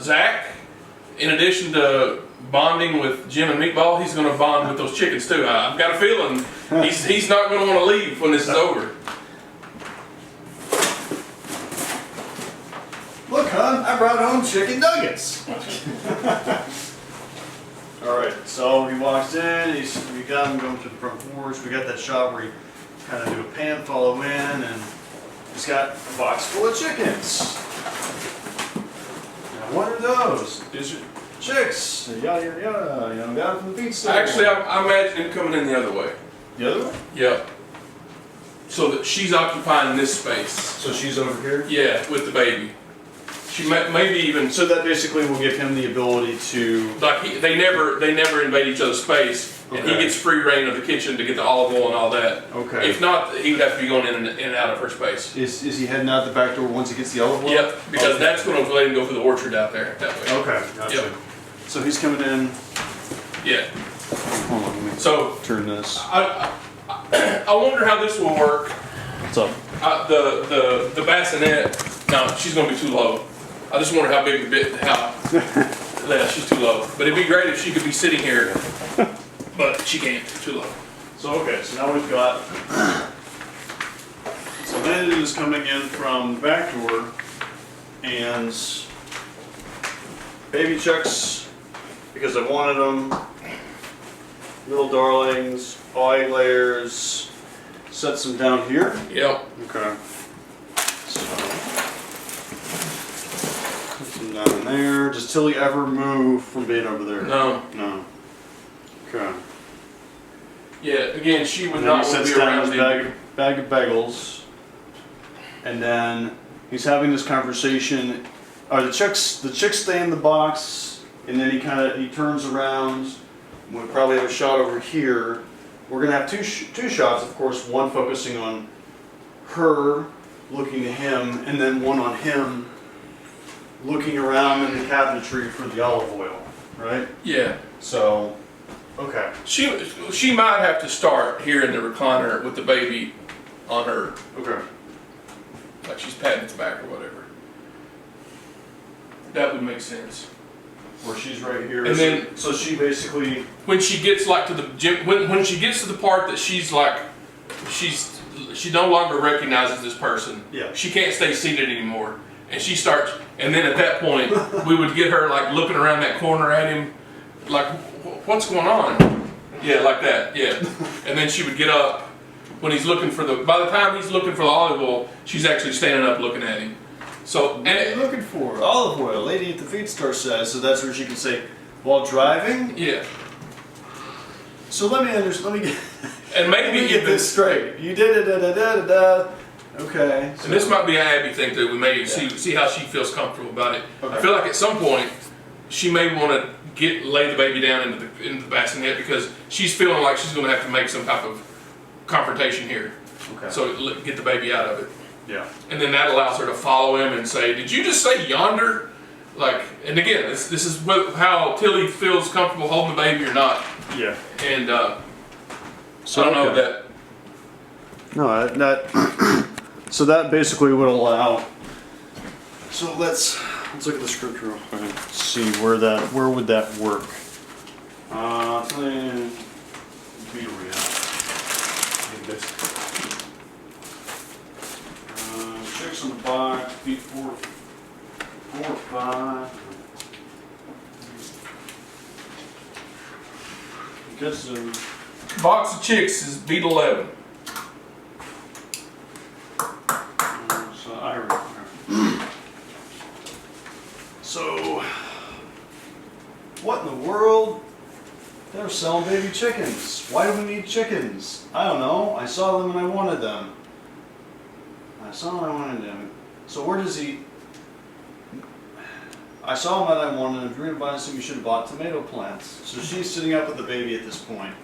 Zach, in addition to bonding with Jim and Meatball, he's going to bond with those chickens too. I've got a feeling he's not going to want to leave when this is over. Look, hon, I brought home chicken nuggets. All right, so he walks in. We got him going to the front porch. We got that shot where he kind of do a pan follow in, and he's got a box full of chickens. Now, what are those? These are chicks. Yada yada yada. You know, got it from the feed store. Actually, I imagine him coming in the other way. The other way? Yep. So that she's occupying this space. So she's over here. Yeah, with the baby. She maybe even So that basically will give him the ability to. like they never invade each other's space, and he Okay. gets free reign of the kitchen to get the olive oil and all that. Okay. If not, he would have to be going in and out of her space. Is he heading out the back door once he gets the olive oil? Yep, because Okay. that's going to let him go through the orchard out there that way. Okay, gotcha. Yep. So he's coming in. Yeah. Hold on, let me So turn this. I wonder how this will work. What's up? The bassinet. No, she's going to be too low. I just wonder how big the bit. Yeah, she's too low. But it'd be great if she could be sitting here, but she can't. Too low. So okay, so now we've got. So Landon is coming in from the back door, and baby chicks, because I wanted them. Little darlings, all egg layers. Sets them down here. Yep. Okay. So put them down there. Does Tilly ever move from being over there? No. No. Okay. Yeah. Again, she would And then not he want to sets be down around his the. bag of bagels, and then he's having this conversation. The chicks stay in the box, and then he turns around. We'll probably have a shot over here. We're gonna have two shots, of course. One focusing on her looking to him, and then one on him looking around in the cabinetry for the olive oil. Right. Yeah. So, okay. She might have to start here in the recliner with the baby on her, Okay. like she's patting its back or whatever. That would make sense. Where she's right here. And then- so she basically. When she gets like to the gym, when she gets to the part that she's like, she no longer recognizes this person. Yeah. She can't stay seated anymore, and she starts. And then at that point, we would get her like looking around that corner at him, like, what's going on? Yeah, like that. Yeah. And then she would get up when he's looking for the. By the time he's looking for the olive oil, she's actually standing up looking at him. So. What are you looking for? Olive oil. Lady at the feed store says. So that's where she can say, while driving. Yeah. So let me understand. Let me get. And maybe Let me get even, this straight. You did it. Da da da da da. Okay. and this might be an Abby thing too. We may see how she feels comfortable about it. Okay. I feel like at some point she may want to lay the baby down into the bassinet because she's feeling like she's going to have to make some type of confrontation here. Okay. So get the baby out of it, Yeah. and then that allows her to follow him and say, "Did you just say yonder?" Like, and again, this is how Tilly feels comfortable holding the baby or not. Yeah. And So I don't know okay. that. No, that. So that basically would allow. So let's look at the script real quick. See where would that work? Beetle react. Chicks on the box, feet 4 or 5. Gets them. Box of chicks is beat 11. So So, what in the world? They're selling baby chickens. Why do we need chickens? I don't know. I saw them and I wanted them. So where does he? I saw him and I wanted him. If you're gonna buy some, you should have bought tomato plants. So she's sitting up with the baby at this point.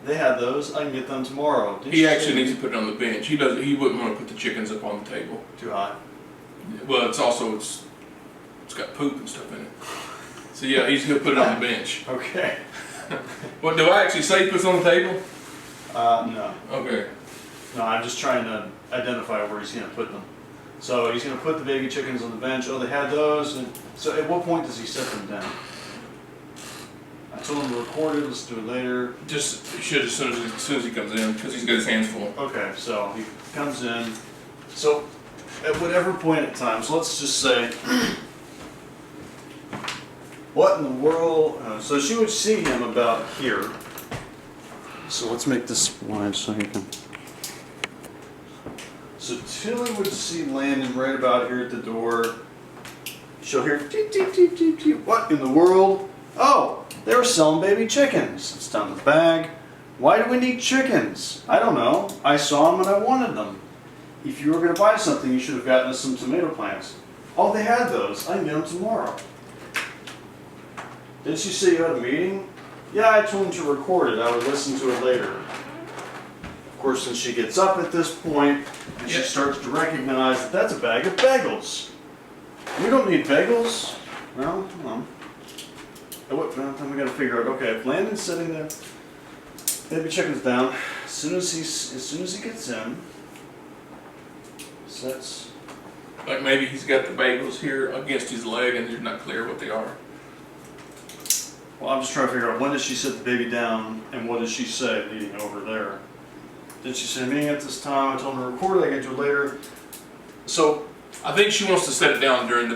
They had those. I can get them tomorrow. He actually needs to put it on the bench. He wouldn't want to put the chickens up on the table. Too high. Well, it's got poop and stuff in it. So yeah, he's gonna put it on the bench. Okay. What do I actually say? He puts it on the table? No. Okay. No, I'm just trying to identify where he's gonna put them. So he's gonna put the baby chickens on the bench. Oh, they had those. And so at what point does he set them down? I told him to record it. Let's do it later. Just should as soon as he comes in, because he's got his hands full. Okay, so he comes in. So at whatever point in time, so let's just say, what in the world? So she would see him about here. So let's make this wide so he can. So Tilly would see Landon right about here at the door. She'll hear deep, deep, deep, deep, deep. What in the world? Oh, they were selling baby chickens. It's down the bag. Why do we need chickens? I don't know. I saw them and I wanted them. If you were going to buy something, you should have gotten us some tomato plants. Oh, they had those. I can get them tomorrow. Didn't you say you had a meeting? Yeah, I told him to record it. I would listen to it later. Of course, since she gets up at this point, and she starts to recognize that that's a bag of bagels. We don't need bagels. Well, hold on. Then we got to figure out. Okay, if Landon's sitting there, baby chicken's down. As soon as he gets in, sets. Like maybe he's got the bagels here against his leg and you're not clear what they are. Well, I'm just trying to figure out when does she sit the baby down and what does she say leading over there. Did she say meeting at this time? I told her to record it. I get to it later. So I think she wants to set it down during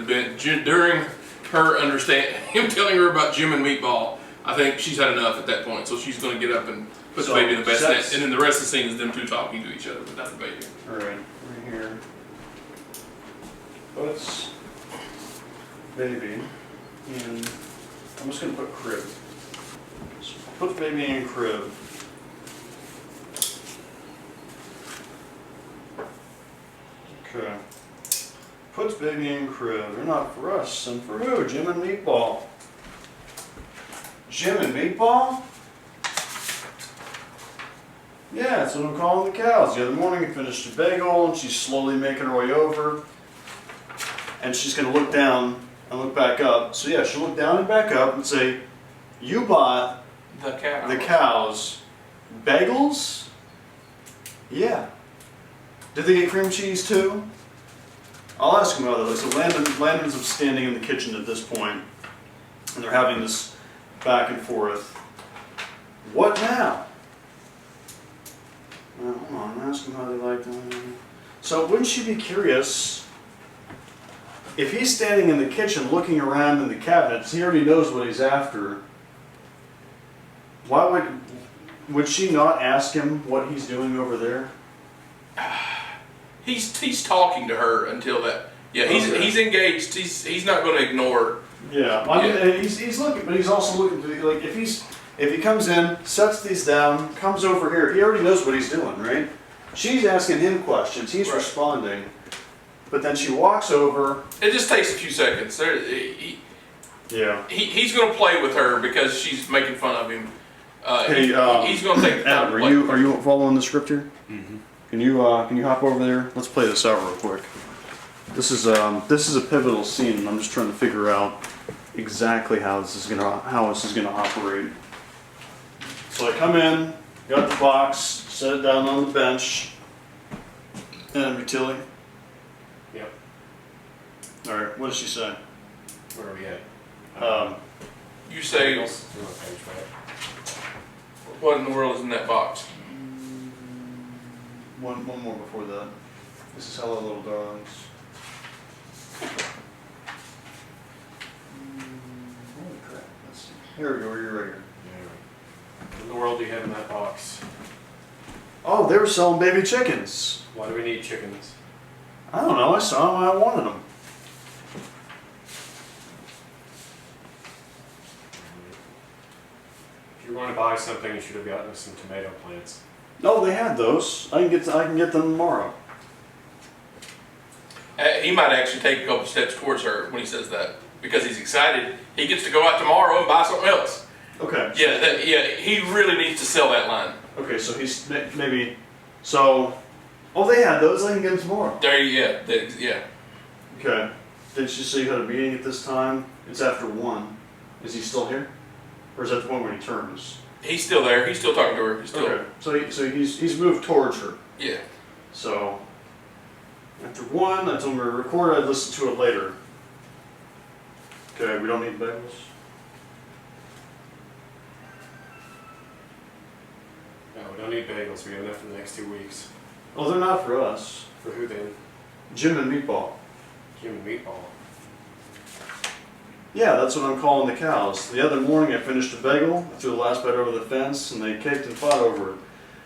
during her him telling her about Jim and Meatball. I think she's had enough at that point, so she's going to get up and put the baby in the best net, and then the rest of the scene is them two talking to each other without the baby. All right, right here. Puts baby in. I'm just going to put crib. So put baby in crib. Okay. Puts baby in crib. They're not for us. And for who? Jim and Meatball. Jim and Meatball? Yeah, that's what I'm calling the cows. The other morning I finished a bagel and she's slowly making her way over. And she's going to look down and look back up. So yeah, she'll look down and back up and say, you bought The cows bagels? Yeah. Did they get cream cheese too? I'll ask him about that. So Landon's standing in the kitchen at this point, and they're having this back and forth. What now? Well, hold on, ask him how they like them. So wouldn't she be curious if he's standing in the kitchen looking around in the cabinets? He already knows what he's after. Why would she not ask him what he's doing over there? He's talking to her until that. Yeah, he's engaged. He's not going to ignore. Yeah, I mean, and he's looking, but he's also looking to like if he comes in, sets these down, comes over here, he already knows what he's doing, right? She's asking him questions, he's responding, but then she walks over. It just takes a few seconds. He's going to play with her because she's making fun of him. He's going to take the time. Adam, are you following the script here? Mm-hmm. Can you hop over there? Let's play this out real quick. This is a pivotal scene, and I'm just trying to figure out exactly how this is gonna operate. So I come in, got the box, set it down on the bench, and Tilly. Yep. All right. What does she say? Where are we at? You say, You're on page, right? what in the world is in that box? One more before that. This is Hello Little Darlings. Holy crap. Let's see. Here we go, you're right here. Yeah. What in the world do you have in that box? Oh, they were selling baby chickens. Why do we need chickens? I don't know, I saw them, I wanted them. If you want to buy something, you should have gotten us some tomato plants. No, they had those. I can get them tomorrow. He might actually take a couple steps towards her when he says that because he's excited. He gets to go out tomorrow and buy something else. Okay. Yeah, he really needs to sell that line. Okay, so he's maybe, so, oh, they had those. I can get them tomorrow. Yeah. Okay. Did she say you had a meeting at this time? It's after 1. Is he still here, or is that the point when he turns? He's still there. He's still talking to her. He's still. Okay. So he's moved towards her. Yeah. So After 1, I told him to record it, I'd listen to it later. Okay, we don't need bagels? No, we don't need bagels. We have enough for the next 2 weeks. Oh, they're not for us. For who then? Jim and Meatball. Human meatball. Yeah, that's what I'm calling the cows. The other morning I finished a bagel, I threw the last bite over the fence, and they kicked and fought over it.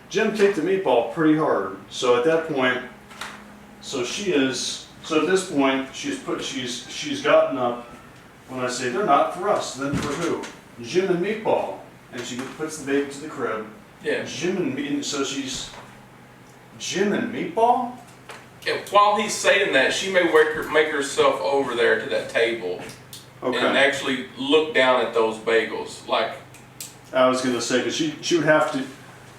Jim kicked the meatball pretty hard. So at that point, so at this point, she's gotten up when I say, they're not for us, then for who? Jim and Meatball. And she puts the baby to the crib. Yeah. Jim and she's Jim and Meatball? And while he's saying that, she may make herself over there to that table and Okay. actually look down at those bagels. Like, I was gonna say, because she would have to,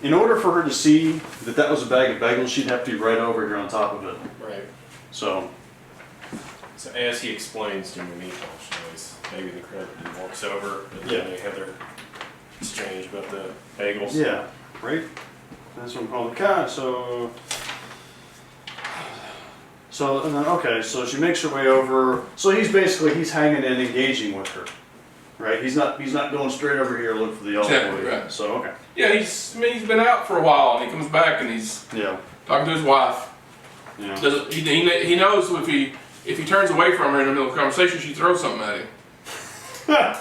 in order for her to see that that was a bag of bagels, she'd have to be right over here on top of it. Right. So, So as he explains to the meatball, she always maybe the crib and walks over, and Yeah. then they have their exchange about the bagels. yeah, right? That's what I'm calling the cat. So, and then, okay, so she makes her way over. So he's hanging and engaging with her, right? He's not going straight over here to look for the yellow Exactly, boy. right. So, okay. yeah, he's been out for a while and he comes back and he's Yeah, talking to his wife. yeah. He knows if he turns away from her in the middle of the conversation, she throws something at him.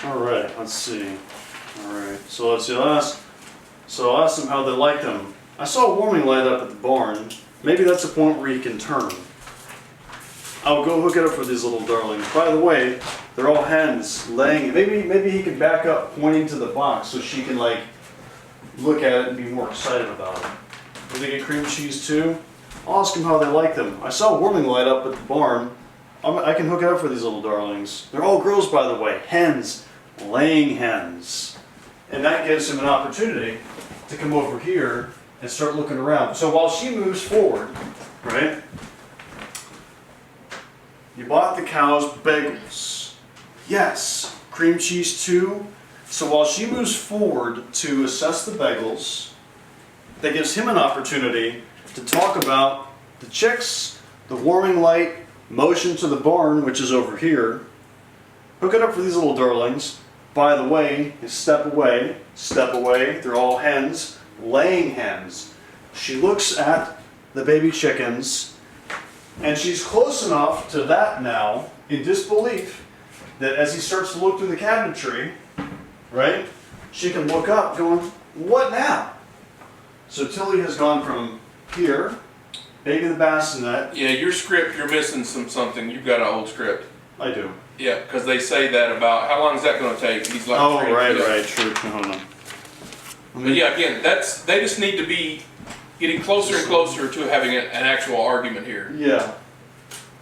All right, let's see. All right, so let's see. So I asked them how they liked them. I saw a warming light up at the barn. Maybe that's a point where you can turn. I'll go hook it up for these little darlings. By the way, they're all hens laying. Maybe he can back up, pointing to the box, so she can like look at it and be more excited about it. Do they get cream cheese too? I'll ask them how they like them. I saw a warming light up at the barn. I can hook it up for these little darlings. They're all girls, by the way. Hens, laying hens. And that gives him an opportunity to come over here and start looking around. So while she moves forward, right? You bought the cows bagels. Yes. Cream cheese too. So while she moves forward to assess the bagels, that gives him an opportunity to talk about the chicks, the warming light, motion to the barn, which is over here. Hook it up for these little darlings. By the way, step away, they're all hens, laying hens. She looks at the baby chickens, and she's close enough to that now, in disbelief, that as he starts to look through the cabinetry, right, she can look up going, what now? So Tilly has gone from here, baby the bassinet. Yeah, your script, you're missing something. You've got an old script. I do. Yeah, because they say that about how long is that going to take? He's like, Oh, 3 right, yeah. right, true. Hold on. But yeah, again, they just need to be getting closer and closer to having an actual argument here. Yeah.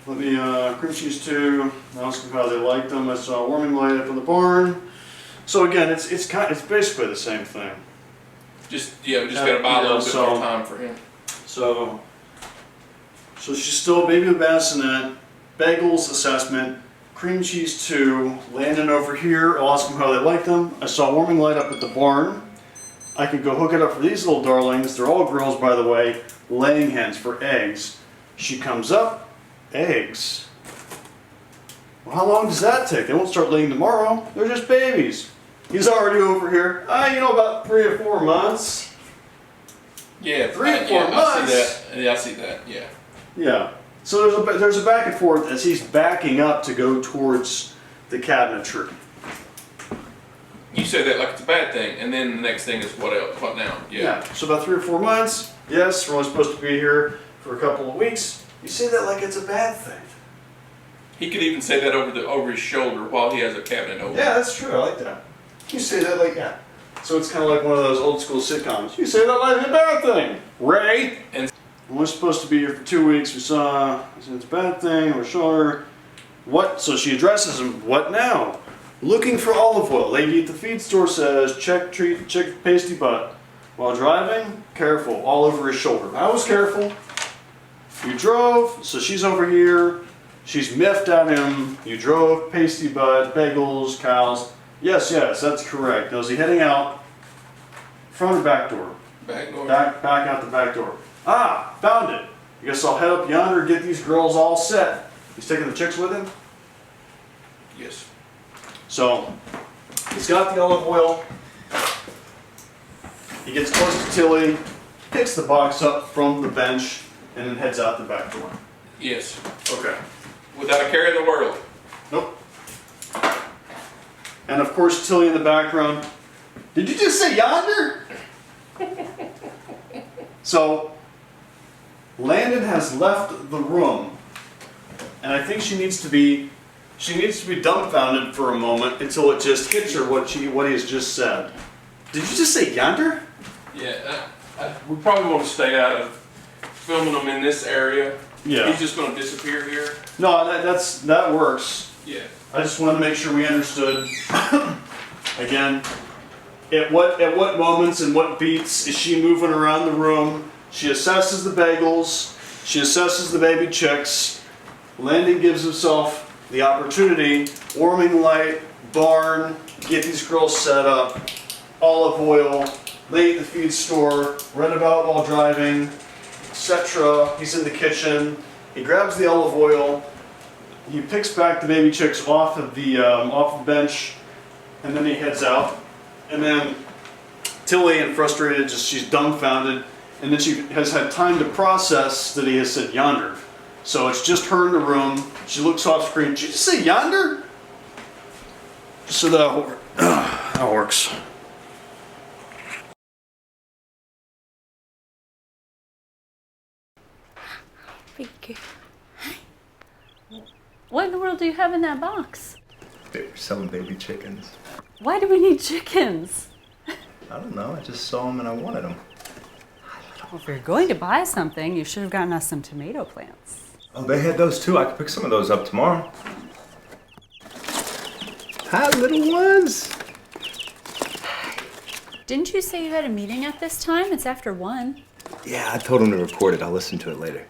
Let me, cream cheese too. Ask them how they liked them. I saw a warming light up in the barn. So again, it's basically the same thing. Just we just got to buy a little bit so- more time for him. So she's still baby the bassinet, bagels assessment, cream cheese too, landing over here. I'll ask them how they like them. I saw a warming light up at the barn. I could go hook it up for these little darlings. They're all girls, by the way, laying hens for eggs. She comes up, eggs. Well, how long does that take? They won't start laying tomorrow. They're just babies. He's already over here. About 3 or 4 months. Yeah, 3 or 4 yeah, I months. see that. Yeah, I see that. Yeah. Yeah. So there's a back and forth as he's backing up to go towards the cabinetry. You say that like it's a bad thing, and then the next thing is what else? What now? Yeah. So about 3 or 4 months. Yes, we're only supposed to be here for a couple of weeks. You say that like it's a bad thing. He could even say that over his shoulder while he has a cabinet open. Yeah, that's true. I like that. You say that like that. So it's kind of like one of those old school sitcoms. You say that like it's a bad thing, Ray. And We're supposed to be here for 2 weeks. We saw it's a bad thing. We're sure. What? So she addresses him. What now? Looking for olive oil. Lady at the feed store says, check pasty butt. While driving, careful. All over his shoulder. I was careful. You drove, so she's over here. She's miffed at him. You drove, pasty butt, bagels, cows. Yes, that's correct. Now is he heading out? Front or back door? Back door. Back out the back door. Ah, found it. I guess I'll head up yonder and get these girls all set. He's taking the chicks with him? Yes. So, he's got the olive oil. He gets close to Tilly, picks the box up from the bench, and then heads out the back door. Yes. Okay. Without a care in the world. Nope. And of course, Tilly in the background. Did you just say yonder? So, Landon has left the room, and I think she needs to be dumbfounded for a moment until it just hits her what he has just said. Did you just say yonder? Yeah, we probably want to stay out of filming them in this area. Yeah. He's just going to disappear here. No, that works. Yeah. I just wanted to make sure we understood. Again, at what moments and what beats is she moving around the room? She assesses the bagels. She assesses the baby chicks. Landon gives himself the opportunity. Warming light, barn, get these girls set up. Olive oil, late at the feed store, run about while driving, etc. He's in the kitchen. He grabs the olive oil. He picks back the baby chicks off of the bench, and then he heads out. And then Tilly, and frustrated, she's dumbfounded, and then she has had time to process that he has said yonder. So it's just her in the room. She looks off screen. Did you just say yonder? So that works. Vicky. What in the world do you have in that box? They were selling baby chickens. Why do we need chickens? I don't know. I just saw them and I wanted them. Well, if you're going to buy something, you should have gotten us some tomato plants. Oh, they had those too. I could pick some of those up tomorrow. Hi, little ones. Didn't you say you had a meeting at this time? It's after 1. Yeah, I told them to record it. I'll listen to it later.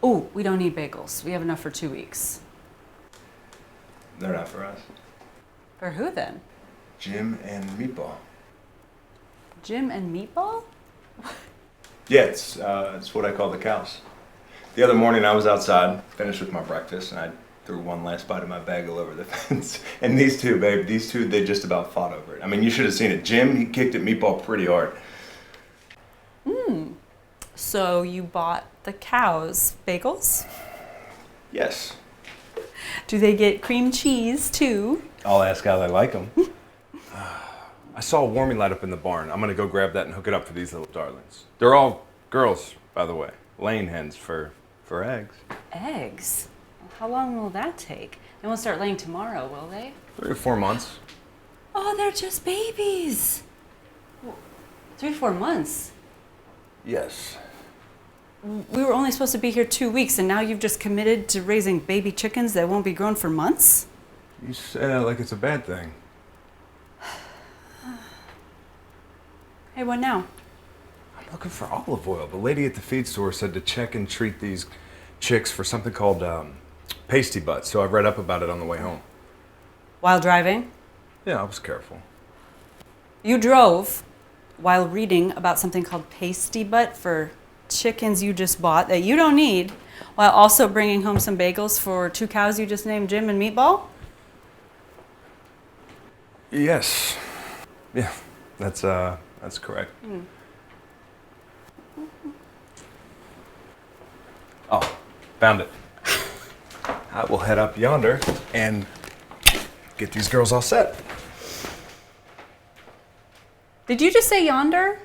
Oh, we don't need bagels. We have enough for 2 weeks. They're not for us. For who then? Jim and Meatball. Jim and Meatball? Yeah, it's what I call the cows. The other morning I was outside, finished with my breakfast, and I threw one last bite of my bagel over the fence. And these two, babe, they just about fought over it. I mean, you should have seen it. Jim, he kicked at Meatball pretty hard. So you bought the cows bagels? Yes. Do they get cream cheese too? I'll ask how they like them. I saw a warming light up in the barn. I'm gonna go grab that and hook it up for these little darlings. They're all girls, by the way. Laying hens for eggs. Eggs? How long will that take? They won't start laying tomorrow, will they? 3 to 4 months. Oh, they're just babies. 3 to 4 months. Yes. We were only supposed to be here 2 weeks, and now you've just committed to raising baby chickens that won't be grown for months? You say it like it's a bad thing. Hey, what now? I'm looking for olive oil. The lady at the feed store said to check and treat these chicks for something called pasty butt, so I read up about it on the way home. While driving? Yeah, I was careful. You drove while reading about something called pasty butt for chickens you just bought that you don't need, while also bringing home some bagels for 2 cows you just named Jim and Meatball? Yes. Yeah, that's correct. Oh, found it. I will head up yonder and get these girls all set. Did you just say yonder?